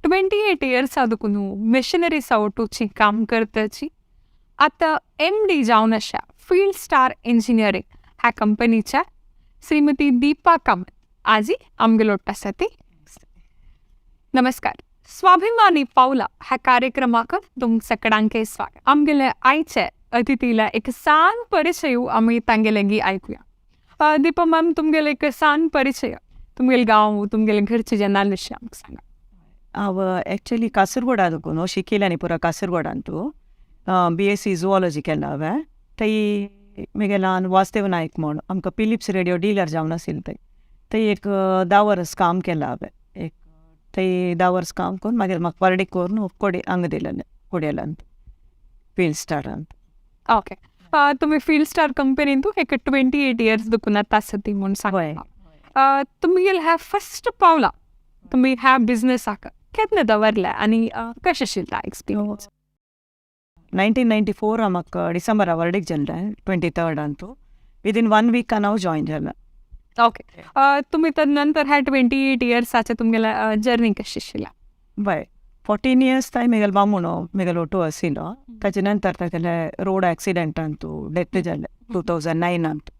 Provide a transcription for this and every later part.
28 years आदुकुनु missionary सावटूची काम करताची आता MD जावन अशा फील्ड स्टार इंजिनियरिंग ह्या कंपनीच्या श्रीमती दीपा कामत आजी आमगेलोट आसाती. नमस्कार. स्वाभिमानी पावला ह्या कार्यक्रमाक तुम सगळ्यांचे स्वागत. आमगेले आयचे अतिथीला एक सान परिचय आम्ही तांगेलेंगी ऐकूया. दीपा मॅम, तुमगेले एक सान परिचय, तुमगेले गांव, तुमगेले घरचे जनाल विषय आमक सांगा. ಅವ ಆ್ಯಕ್ಚುಲಿ ಕಾಸರಗೋಡದಕ್ಕೂ ಶಿಕ್ಕಿಲಾನಿ ಪೂರ ಕಾಸರಗೋಡಂತೂ BSc ಝುವಾಲಜಿ केलावे थंय मेगेलान वासुदेव नायक म्हूण आमकां फिलिप्स रेडिओ डीलर जावन आशिल्लें थंय एक 10 वर्स काम केलां हांवें. एक थंय 10 वर्स काम करून मागीर म्हाका वर्डीक करून कोडे हांगा दिलें कोड्यालांत फील्ड स्टारांत. ओके. तुम्ही फील्ड स्टार कंपनींतू एक 28 इयर्स दुकुनात आसती म्हूण सांगता. तुमगेले ह्या फर्स्ट पावला तुम्ही ह्या बिझनेसाक केन्ना दवरल्या आनी कशें आशिल्लो एक्सपिरियन्स? 1994 म्हाका डिसेंबरा वर्डीक जाल्लें 23rd ಅಂತೂ विदीन 1 वीक हांव जॉयन जालें. ओके. तुम्ही तर नंतर ह्या 28 इयर्साचे तुमगेला जर्नी कशी आशिल्ली? बाय 14 इयर्स थंय मेगेलो बामूणो मेगेलो ऑटो आशिल्लो. ताजे नंतर तागेले रोड एक्सिडेंटांतू डेथ जालें 2009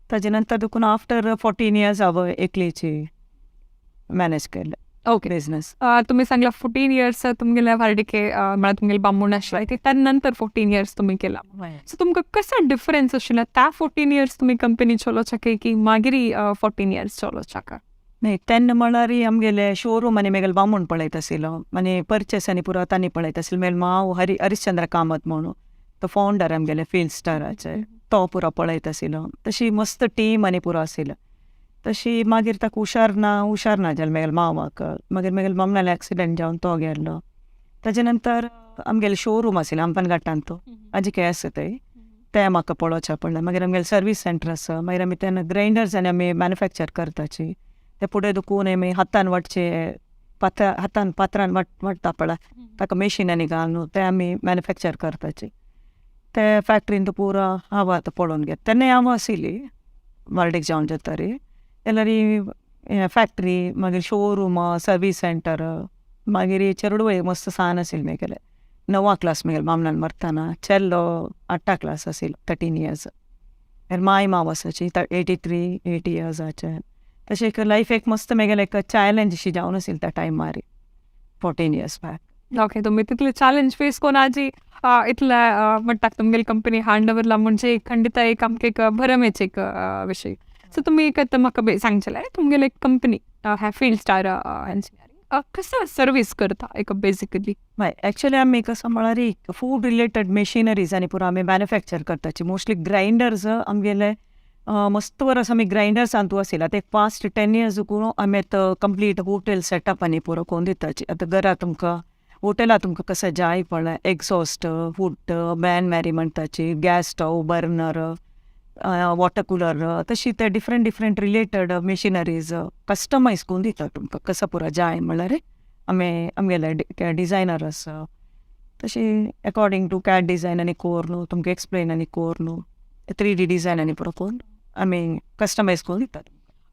ताजे नंतर देखून आफ्टर 14 इयर्स हांव एकलीची मॅनेज केलें. ओके. बिझनेस. तुम्ही सांगला 14 इयर्स तुमगेल्या वार्डिके म्हळ्यार तुमगेले बामूण आशिल्ले ती त्यानंतर 14 इयर्स तुम्ही केला. सो तुमकां कसो डिफरन्स आशिल्लो त्या 14 इयर्स तुम्ही कंपनी चलोवचाक की मागीर 14 इयर्स चलोवचाक? न्ही तेन्ना म्हळ्यार आमगेले शोरूम आनी मेगेलो बामूण पळयत आशिल्लो आनी परचेस आनी पुरो तांणी पळयत आशिल्लो. मेल हांव हरिश्चंद्र कामत म्हणून तो फावंडर आमगेले फील्ड स्टाराचे तो पुरो पळयत आशिल्लो. तशी मस्त टीम आनी पुरो आशिल्लो. तशी मागीर ताका हुशार ना जालें मेगेले मांवाक. मागीर मेगेले मामनाले एक्सिडेंट जावन तो गेल्लो. ताजे नंतर आमगेले शोरूम आशिल्लें हंपन घाटांत आजी आसा थंय तें म्हाका पळोवचें पडलें. मागीर आमगेले सर्वीस सेंटर आसा. मागीर आमी तेन्ना ग्रायंडर्स आनी आमी मॅन्युफॅक्चर करताची ते फुडें दुखून आमी हातान वाटचे हातान पात्रान वाटता पळय ताका मेशिनांनी घालून ते आमी मॅन्युफॅक्चर करताची ते फॅक्ट्रीन तो पुरो हांव आतां पळोवन घेता. तेन्ना हांव आशिल्ली वर्डीक जावन जातारी जाल्यार फॅक्ट्री मागीर शोरूम सर्वीस सेंटर मागीर चेडूय मस्त सान आशिल्लें मेगेले 9th क्लास मेगेले मामनान मरतना चेल्लो 8th क्लास आशिल्लो 13 इयर्स. मागीर माय माव आसाची 80 इयर्साचे. तशें एक लायफ एक मस्त मेगेले एक चॅलेंज अशी जावन आशिल्ली त्या टायमार 14 इयर्स बॅक. ओके. तुम्ही तितले चॅलेंज फेस कोण आजी इतल्या म्हणटात तुमगेली कंपनी हँड ओवरला म्हणजे खंडित एक आमकां एक भरमेच एक विषय. सो तुम्ही एक आतां म्हाका सांगचेले तुमगेले एक कंपनी ह्या फील्ड स्टार इंजिनियरिंग कसं सर्वीस करता एक बेसिकली? हय एक्चुअली आमी कसं म्हळ्यार फूड रिलेटेड मेशिनरीज आनी पुरो आमी मॅन्युफॅक्चर करताची. मोस्टली ग्रायंडर्स आमगेले मस्त वर्स आमी ग्रायंडर्स आणतू आशिल्ले. आतां एक पास्ट 10 इयर्स करून आमी आतां कंप्लीट हॉटेल सेटअप आनी पुरो कोरून दिताची. आतां घरा तुमकां हॉटेलां तुमकां कशें जाय पळय एक्झॉस्ट फूड मॅन मॅरी म्हणटाची gas stove burner water cooler तशी ते डिफरंट रिलेटेड मेशिनरीज कस्टमायज करून दिता तुमकां कसो पुरो जाय म्हळ्यार आमगेले डिजायनर आसा तशी अकॉर्डिंग टू कॅट डिझायन आनी कोरून तुमकां एक्सप्लेन आनी कोरून 3D डिझायन आनी पुरो करून आमी कस्टमायज करून दितात.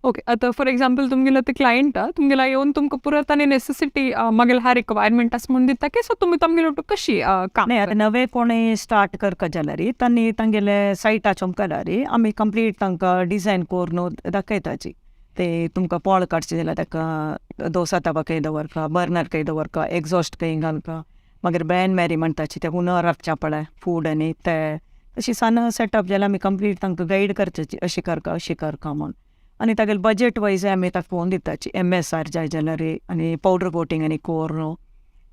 ओके. आतां फॉर एक्झाम्पल तुमगेलो ते क्लायंट तुमगेला येवन तुमकां पुरो तांणी नेसेसिटी मागीर ह्या रिक्वायरमेंट आसा म्हणून दिता की सो तुमी तांगेलो कशी काम? न्ही आतां नवे कोणें स्टार्ट करता जाल्यार तांणी तांगेले सायटाचेर केल्यार आमी कंप्लीट तांकां डिझायन करून दाखयताची. ते तुमकां पोळ काडचें जाल्यार ताका दोसा तवा खंय दवरका बर्नर खंय दवरका एक्झॉस्ट खंय घालका मागीर बॅन मॅरी म्हणटाची ते हुनर राखचें पळय फूड आनी ते तशी सान सेटअप जाल्यार आमी कंप्लीट तांकां गायड करचेची अशी करका म्हूण. आनी तागेले बजेट वायज आमी ताका पळोवन दिताची MSR जाय जाल्यार आनी पावडर कोटींग आनी कोरून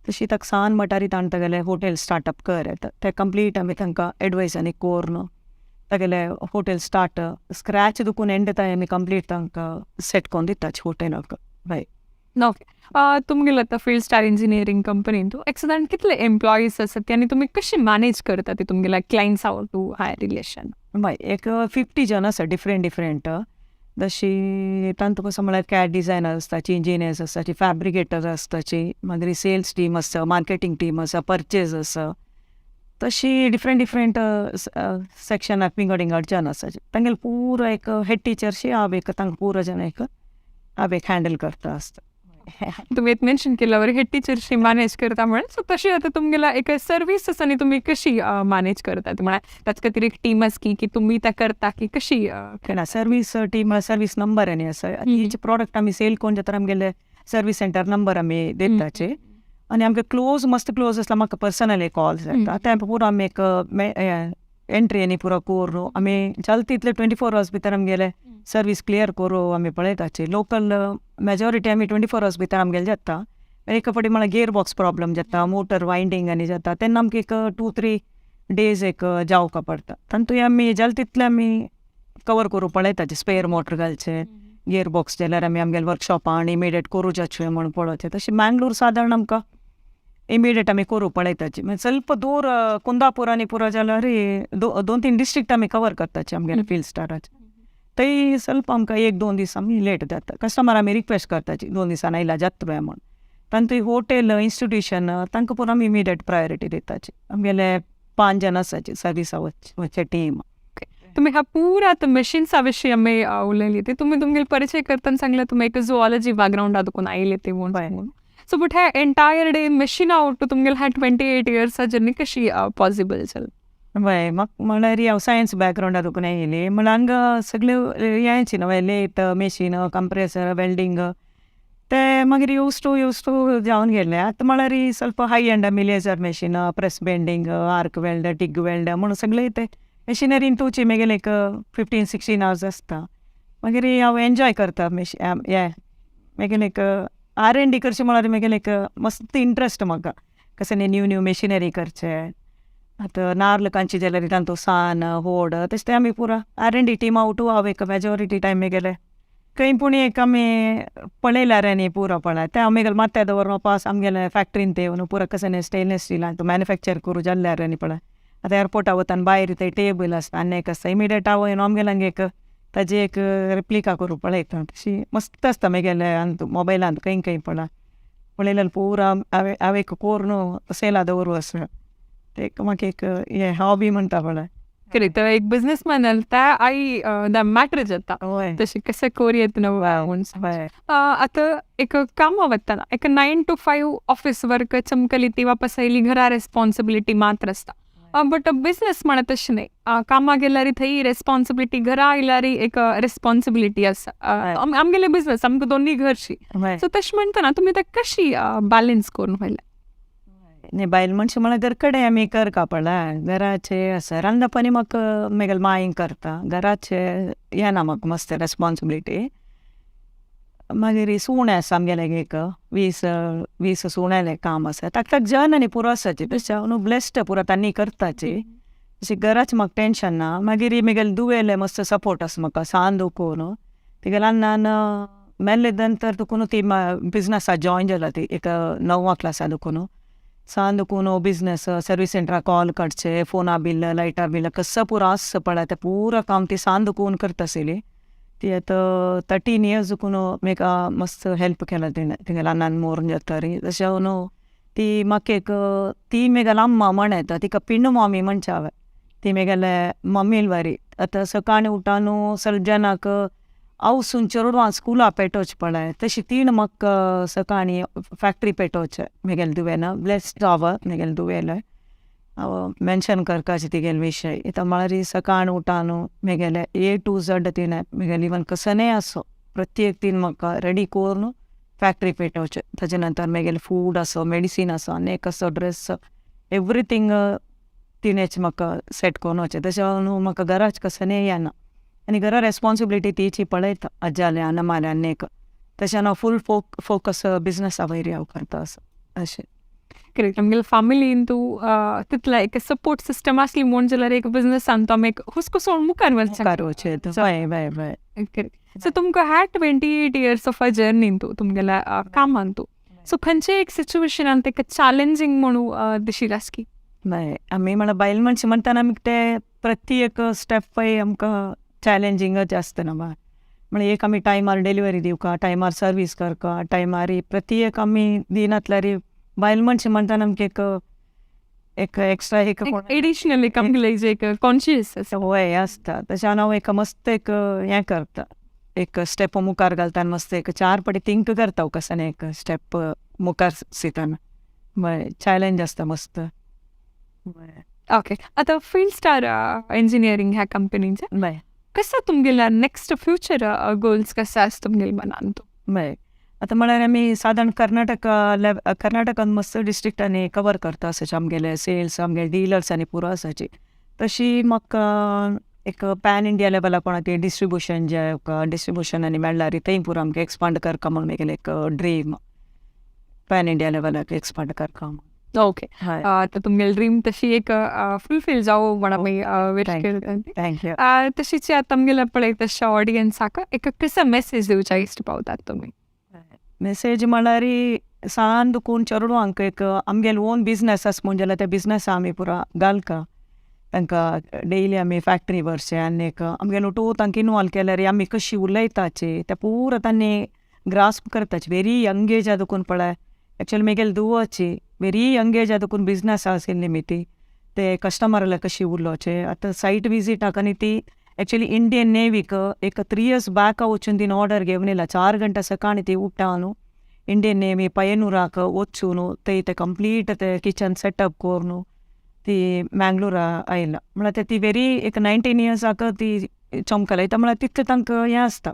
तशी ताका सान म्हटारी ताणें तागेले हॉटेल स्टार्टअप कर येता ते कंप्लीट आमी तांकां एडवायस आनी कोरून तागेले हॉटेल स्टार्ट स्क्रॅच दुखून एंड ताय आमी कंप्लीट तांकां सेट करून दिताची हॉटेलाक. बाय. ओके. तुमगेले आतां फील्ड स्टार इंजिनियरिंग कंपनींतू एक्सदान कितले एम्प्लॉईज आसात आनी तुमी कशी मॅनेज करता ते तुमगेल्या क्लायंट्स टू हाय रिलेशन? बाय एक 50 जन आसा डिफरंट जशी तांतू कसं म्हळ्यार कॅट डिझायनर आसताची इंजिनियर्स आसताची फॅब्रिकेटर आसताची मागीर सेल्स टीम आसा मार्केटींग टीम आसा परचेज आसा तशी डिफरंट सेक्शनाक विंगड जन आसाची. तांगेले पुरो एक हेड टीचरशी हांव एक तांकां पुरो जन एक हांव एक हँडल करता आसता. तुम्ही एक मेन्शन केल्यावर हे टीचरशी मॅनेज करता म्हणून सो तशी आता तुमगेला एक सर्व्हिस आनी तुम्ही कशी मॅनेज करता म्हळ्यार ताचे खातीर एक टीम आसा की तुम्ही त्या करता की कशी सर्वीस टीम सर्वीस नंबर आनी आसा हेचे प्रॉडक्ट आमी सेल कोण जाता आमगेले सर्वीस सेंटर नंबर आमी देताचे आनी आमगे क्लोज मस्त क्लोज आसला म्हाका पर्सनली कॉल्स येता ते पुरो आमी एक एंट्री आनी पुरो करून आमी जल्द तितले 24 hours भितर आमगेले सर्वीस क्लियर करून आमी पळयताचे लोकल मेजॉरिटी आमी 24 hours भितर आमगेले जाता एक फावटी म्हळ्यार गियर बॉक्स प्रॉब्लम जाता मोटर वायंडींग आनी जाता तेन्ना आमकां एक 2-3 days एक जावका पडटा तातूंय आमी जल्द तितले आमी कवर करूं पळयताचे स्पेअर मोटर घालचे गियर बॉक्स जाल्यार आमी आमगेले वर्कशॉपान इमिडिएट करूं जाचे म्हणून पळोवचे तशें मँगलोर सादारण आमकां इमिडिएट आमी करूं पळयताची म्हणजे ಸ್ವಲ್ಪ दूर कुंदापूर आनी पुरो जाल्यार 2-3 डिस्ट्रिक्ट आमी कवर करताचे आमगेले फील्ड स्टाराचे थंय ಸ್ವಲ್ಪ आमकां 1-2 दीस आमी लेट जाता कस्टमर आमी रिक्वेस्ट करताची 2 दिसांनी आयला जात्रुया म्हण तातूंय हॉटेल इन्स्टिट्यूशन तांकां पुरो आमी इमिडिएट प्रायोरिटी दिताची आमगेले 5 जण आसाचे सर्विसा वचचे टीम तुम्ही हा पूरा मशीन्सा विषयी आम्ही उलयली ते तुम्ही तुमगे परिचय करताना सांगले तुम्ही एक झुऑलॉजी बॅकग्राऊंड आदकून आयले ते म्हणून सो बट ह्या एंटायर डे मशीन आवट तुमगेल ह्या 28 years जर्नी कशी पॉसिबल जाली वय म्हाका म्हळ्यार हांव सायन्स बॅकग्रावंड आदकून येयली म्हळ्यार हांगा सगळे हेंची न्हू लेथ मशीन कंप्रेसर वेल्डिंग ते मागीर यूज टू जावन गेले आतां म्हळ्यार ಸ್ವಲ್ಪ हाय एंड आमी laser machine press bending arc weld TIG weld म्हणून सगळे ते मशिनरीन तुवची मागीर एक 15-16 hours आसता मागीर हांव एन्जॉय करता हे मागीर एक R&D करचें म्हळ्यार मागीर एक मस्त इंट्रस्ट म्हाका कशें न्यू मशिनरी करचे आतां नाल्ल कांची जाल्यार तांतू सान होड तशें ते आमी पुरो R&D टीम आवटू हांव एक मेजॉरिटी टायम मागेले खंय पूण एक आमी पळयल्यार आनी पुरो पळय ते हांव मागीर मात्या दवरून वापस आमगेले फॅक्ट्रीन ते येवन पुरो कशें स्टेनलेस स्टिलान तो मॅन्युफॅक्चर करूं जाल्ल्यार आनी पळय आतां एअरपोर्टा वतान भायर ते टेबल आसता आनी एक आसता इमिडिएट हांव येवन आमगेल्यांक एक ताजी एक रेप्लिका करूं पळयता तशी मस्त आसता मागेले मोबायलांत खंय पळय पळयल्यार पुरो हांव एक कोरून सेला दवरूं आसा ते म्हाका एक हे हॉबी म्हणटा पळय खरी तर एक बिझनेसमॅन त्या आई दा मॅटर जाता तशी कशें कोरयेत आता एक कामां वतना एक 9 to 5 ऑफिस वर्क चमकली ती वापस आयली घरा रेस्पॉन्सिबिलिटी मात्र आसता बट बिझनेस म्हणा तशें न्ही कामां गेल्यार थंय रेस्पॉन्सिबिलिटी घरा आयल्यार एक रेस्पॉन्सिबिलिटी आसा आमगेले बिझनेस आमकां दोन्ही घरची सो तशें म्हणटना तुमी ते कशी बॅलन्स करून व्हयल्या न्ही बायल मनशां म्हळ्यार घर कडेन आमी करता पळय घराचे आसा रांदता पाणी म्हाका मागीर मायंग करता घराचे येना म्हाका मस्त रेस्पॉन्सिबिलिटी मागीर सुणे आसा आमगेले एक 20 सुण्याले काम आसा ताका जन आनी पुरो आसाचे तशें हांव न्हू ब्लेस्ड पुरो तांणी करताचे तशें घराचें म्हाका टेंशन ना मागीर मागेले दुवेले मस्त सपोर्ट आसा म्हाका सान दुखून तेगेले अन्नान मेल्ले नंतर दुखून ती बिझनसा जॉयन जाला ती एक 9th क्लासा दुखून सान दुखून बिझनेस सर्वीस सेंटरा कॉल काडचे फोना बिल लायटा बिल कसं पुरो आसा पळय तें पुरो काम ती सान दुखून करता आसली ती आतां 13 years दुखून म्हाका मस्त हेल्प केला तेगेले अन्नान मोरून जाता री तशें हांव न्हू ती म्हाका एक ती म्हगेले अम्मा म्हण येता तिका पिण्ण मम्मी म्हणचे हांवें ती म्हगेले मम्मील वारी आतां सकाळीं उठान सर्जनाक हांव चेडवां स्कुला पेटोवचे पळय तशी तीन म्हाका सकाळीं फॅक्ट्री पेटोवचे म्हगेले दुवेन ब्लेस्ड जावं म्हगेले दुवेले हांव मेन्शन करपाचे तेगेले विशय इता म्हळ्यार सकाळ उठान म्हगेले A to Z तिणें म्हगेले इवन कसनय आसो प्रत्येक तीन म्हाका रेडी करून फॅक्ट्री पेटोवचे ताजे नंतर म्हगेले फूड आसो मेडिसीन आसो आनीक असो ड्रेस एवरीथींग तिणेच म्हाका सेट करून वचचें तशें न्हू म्हाका घराच कसनय येना आनी घरा रेस्पॉन्सिबिलिटी तिची पळयता अज्जाले अनमाले आनीक तशें हांव फूल फोकस बिझनसा वयरी हांव करता आसा अशें करेक्ट आमगेले फॅमिलीन तूं तितला एक सपोर्ट सिस्टम आसली म्हूण जाल्यार एक बिझनेसान तो आमी एक हुस्कोसोन मुखार वचचे वय वय वय करेक्ट सो तुमकां ह्या 28 years ऑफ अ जर्नीन तूं तुमगेल्या कामान तूं सो खंयचे एक सिच्युएशनान तेका चॅलेंजींग म्हणून दिशिल्लें आसकी न्हय आमी म्हळ्यार बायल मनशां म्हणटाना आमी ते प्रत्येक स्टेप पळय आमकां चॅलेंजींगच आसता न्हू म्हळ्यार एक आमी टायमार डिलिव्हरी दिवका टायमार सर्वीस करका टायमार प्रत्येक आमी दिनातल्यार बायल मनशां म्हणटाना आमकां एक एक्स्ट्रा एक एडिशनल एक आमगेले एक कॉन्शियस वय आसता तशें हांव एक मस्त एक हें करता एक स्टेप मुखार घालतना मस्त एक 4 पाटी थिंक करता कसन एक स्टेप मुखार सिताना चॅलेंज असतं मस्त. ओके. आता फील्ड स्टार इंजिनिअरिंग ह्या कंपनीचं बाय कसं तुमगेला नेक्स्ट फ्युचर गोल्स कसं असतं तुमगेला मनान तो? बाय आता म्हळ्यार आमी साधारण कर्नाटकान मस्त डिस्ट्रिक्टांनी कवर करता असाचे आमगेले सेल्स आमगे डिलर्स आनी पुरो असाची. तशी म्हाका एक पॅन इंडिया लेवला कोणा ती डिस्ट्रिब्युशन जे डिस्ट्रिब्युशन आनी मेळ्ळारी थंय पुरो आमकां एक्सपांड करता म्हणून म्हगेलें एक ड्रीम पॅन इंडिया लेवलाक एक्सपांड करता म्हणून. ओके. हय तर तुमगेली ड्रीम तशी एक फुलफील जावं म्हणून मी विश Thank- करते. थँक्यू. तशीच तुमगेला पळय तशा ऑडियन्साक एक कसं मेसेज दिवच्या इश्ट पावतात तुमी? मेसेज म्हळ्यार सांद कोण चेडूं हांकां एक आमगेलो ओन बिझनस आसा म्हणजे जाल्यार त्या बिझनसा आमी पुरा घालका तांकां डेयली आमी फॅक्टरी व्हरचे आनी एक आमगेलो टू तांकां इनवॉल्व केल्यार आमी कशी उलयताची ते पुरो तांणी ग्रास्प करताचे. व्हेरी यंग एज देखून पळय एक्चुअली म्हगेले दुवाची व्हेरी यंग एज देखून बिझनस आशिल्ली मी ती ते कस्टमराला कशी उलोवचे. आतां सायट विजीटाक आनी ती एक्चुअली इंडियन नेवीक एक 3 years ಬ್ಯಾಕ್ వచ్చిన దీని ఆర్డర్ గేవనిಲ್ಲ 4 ಗಂಟೆ ಸಕಾಣಿ ती उठानु इंडियन नेवी पयनूराक वचून ते कंप्लीट ते किचन सेटअप कोरनु ती मँगलोरा आयला म्हळ्यार ती व्हेरी एक 19 yearsाक ती चमकला येता म्हळ्यार तितलें तांकां हें आसता.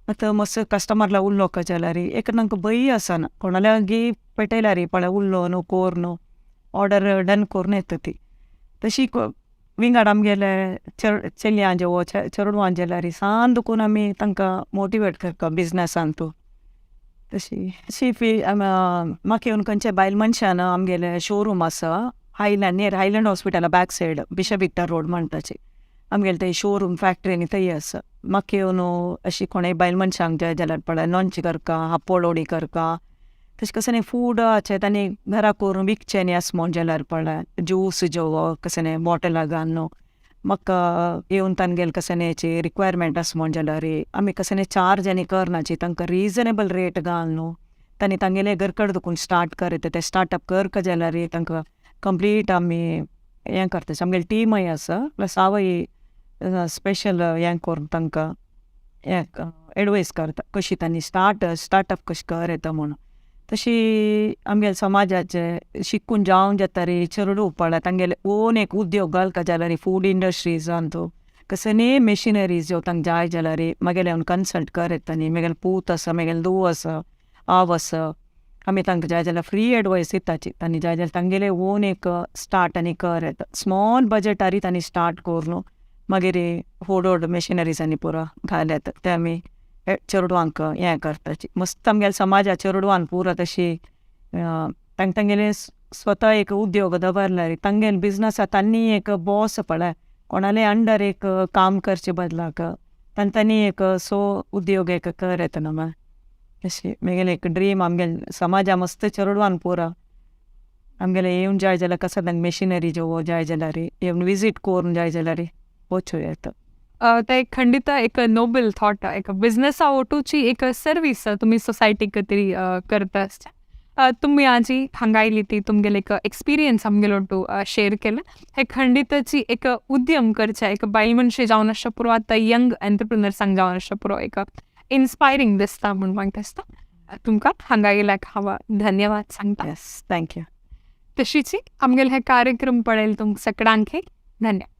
आतां मस्त कस्टमरला उलोवका जाल्यार एक तांकां भंय आसना कोणाल्या गी पेटयल्यार पळय उरलो न्हू कोर न्हू ऑर्डर डन करून येता ती. तशी विंगड आमगेले चलयां जे वो चेडवां जाल्यार सांद देखून आमी तांकां मोटिवेट करता बिझनसान तूं. तशी म्हाका येवन खंयचे बायल मनशान आमगेले शोरूम आसा नियर हायलँड हॉस्पिटला back side Bishop Victor road म्हणटाचे आमगेले थंय शोरूम फॅक्टरी थंय आसा. म्हाका येवन अशी कोणेय बायल मनशांक जाय जाल्यार पळय लॉन्च करका हापोलोडी करका तशें कसं फूड तांणी घरा करून विकचें न्ही आसा म्हण जाल्यार पळय ज्यूस जो कसं बॉटला घालून म्हाका येवन तांगेले कसं रिक्वायरमेंट आसा म्हण जाल्यार आमी कसं चार्ज आनी करनाची तांकां रिजनेबल रेट घालून तांणी तांगेले घरकड देखून स्टार्ट करता ते स्टार्टअप करता जाल्यार तांकां कंप्लीट आमी हें करता आमगेली टीमय आसा प्लस हांवय स्पेशल हें करून तांकां हें एडवायस करता कशी तांणी स्टार्टअप कशें कर येता म्हणून. तशी आमगेले समाजाचे शिकून जावं जाता रे चेडूं पळय तांगेले ओन एक उद्योग घालता जाल्यार फूड इंडस्ट्रीजान तो कसं मेशिनरीज ज्यो तांकां जाय जाल्यार म्हगेले हांव कन्सल्ट कर येता न्ही म्हगेले पूत आसा म्हगेले धूव आसा आव आसा आमी तांकां जाय जाल्यार फ्री एडवायस दिताची. तांणी जाय जाल्यार तांगेले ओन एक स्टार्ट आनी कर येता स्मॉल बजेटारी तांणी स्टार्ट करून मागीर व्हड मेशिनरीजांनी पुरो घाल येता ते आमी चेडवांक हें करताची. मस्त आमगेले समाजा चेडवान पुरो तशी तांगेले स्वता एक उद्योग दवरल्यार तांगेले बिझनसा तांणी एक बॉस पळय कोणाले अंडर एक काम करचे बदलाक तांणी एक उद्योग एक कर येता न्हू तशी म्हगेले एक ड्रीम आमगेले समाजा मस्त चेडवान पुरो आमगेले येवन जाय जाल्यार कसं तांकां मेशिनरी जो जाय जाल्यार येवन विजीट करून जाय जाल्यार वचूं येता. ते एक खंडित एक नोबल थॉट एक बिझनेस ओटूची एक सर्वीस तुम्ही सोसायटीक तरी करता आसता. तुम्ही आजी हांगायली ती तुमगेले एक एक्सपिरियन्स आमगेलो टू शेअर केलं हे खंडितची एक उद्यम करच्या एक बायल मनशी जावन आसता पुरो आतां यंग एंटरप्रिनर्सांक जावन आसता पुरो एक इन्स्पायरींग दिसता म्हणून म्हाका दिसता. तुमकां हांगा येयल्याक हांव धन्यवाद सांगता. Yes thank you. तशीच आमगेले हे कार्यक्रम पळयले तुमकां सगळ्यांक धन्यवाद.